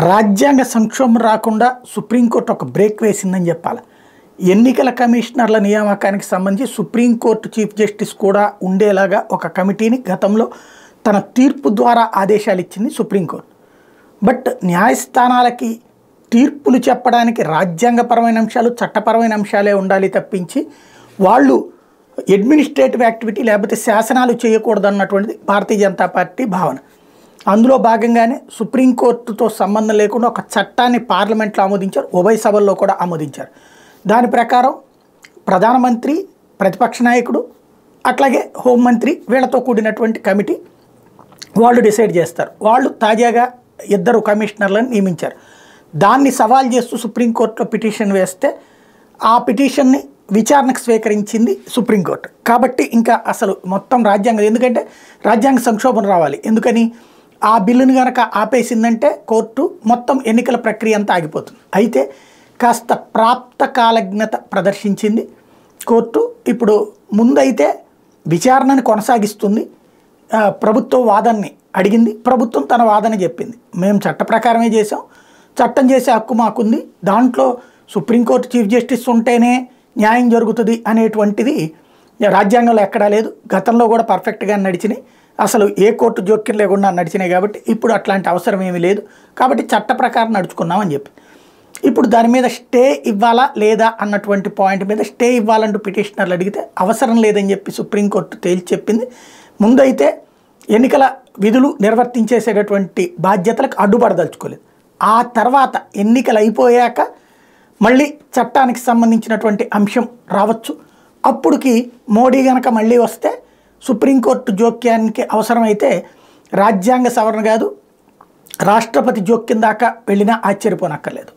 రాజ్యాంగ సంక్షోభం రాకుండా సుప్రీంకోర్టు ఒక బ్రేక్ వేసిందని చెప్పాలి. ఎన్నికల కమిషనర్ల నియామకానికి సంబంధించి సుప్రీంకోర్టు చీఫ్ జస్టిస్ కూడా ఉండేలాగా ఒక కమిటీని గతంలో తన తీర్పు ద్వారా ఆదేశాలు ఇచ్చింది సుప్రీంకోర్టు. బట్ న్యాయస్థానాలకి తీర్పులు చెప్పడానికి రాజ్యాంగపరమైన అంశాలు, చట్టపరమైన అంశాలే ఉండాలి తప్పించి వాళ్ళు అడ్మినిస్ట్రేటివ్ యాక్టివిటీ లేకపోతే శాసనాలు చేయకూడదు అన్నటువంటిది భారతీయ జనతా పార్టీ భావన. అందులో భాగంగానే సుప్రీంకోర్టుతో సంబంధం లేకుండా ఒక చట్టాన్ని పార్లమెంట్లో ఆమోదించారు, ఉభయ సభల్లో కూడా ఆమోదించారు. దాని ప్రకారం ప్రధానమంత్రి, ప్రతిపక్ష నాయకుడు, అట్లాగే హోంమంత్రి వీళ్ళతో కూడినటువంటి కమిటీ వాళ్ళు డిసైడ్ చేస్తారు. వాళ్ళు తాజాగా 2 కమిషనర్లను నియమించారు. దాన్ని సవాల్ చేస్తూ సుప్రీంకోర్టులో పిటిషన్ వేస్తే ఆ పిటిషన్ని విచారణకు స్వీకరించింది సుప్రీంకోర్టు. కాబట్టి ఇంకా అసలు మొత్తం రాజ్యాంగం, ఎందుకంటే రాజ్యాంగ సంక్షోభం రావాలి, ఎందుకని ఆ బిల్లును కనుక ఆపేసిందంటే కోర్టు మొత్తం ఎన్నికల ప్రక్రియ అంతా ఆగిపోతుంది. అయితే కాస్త ప్రాప్త కాలజ్ఞత ప్రదర్శించింది కోర్టు. ఇప్పుడు ముందైతే విచారణను కొనసాగిస్తుంది, ప్రభుత్వం వాదనని అడిగింది, ప్రభుత్వం తన వాదన చెప్పింది. మేము చట్ట ప్రకారమే చేసాం, చట్టం చేసే హక్కు మాకుంది, దాంట్లో సుప్రీంకోర్టు చీఫ్ జస్టిస్ ఉంటేనే న్యాయం జరుగుతుంది అనేటువంటిది రాజ్యాంగంలో ఎక్కడా లేదు. గతంలో కూడా పర్ఫెక్ట్గా నడిచినాయి, అసలు ఏ కోర్టు జోక్యం లేకుండా నడిచినాయి. కాబట్టి ఇప్పుడు అట్లాంటి అవసరం ఏమీ లేదు, కాబట్టి చట్ట ప్రకారం నడుచుకున్నామని చెప్పి ఇప్పుడు దాని మీద స్టే ఇవ్వాలా లేదా అన్నటువంటి పాయింట్ మీద స్టే ఇవ్వాలంటూ పిటిషనర్లు అడిగితే అవసరం లేదని చెప్పి సుప్రీంకోర్టు తేల్చి చెప్పింది. ముందైతే ఎన్నికల విధులు నిర్వర్తించేసేటటువంటి బాధ్యతలకు అడ్డుపడదలుచుకోలేదు. ఆ తర్వాత ఎన్నికలు అయిపోయాక మళ్ళీ చట్టానికి సంబంధించినటువంటి అంశం రావచ్చు. అప్పుడుకి మోడీ కనుక మళ్ళీ వస్తే సుప్రీంకోర్టు జోక్యానికి అవసరమైతే రాజ్యాంగ సవరణ కాదు, రాష్ట్రపతి జోక్యం దాకా వెళ్ళినా ఆశ్చర్యపోనక్కర్లేదు.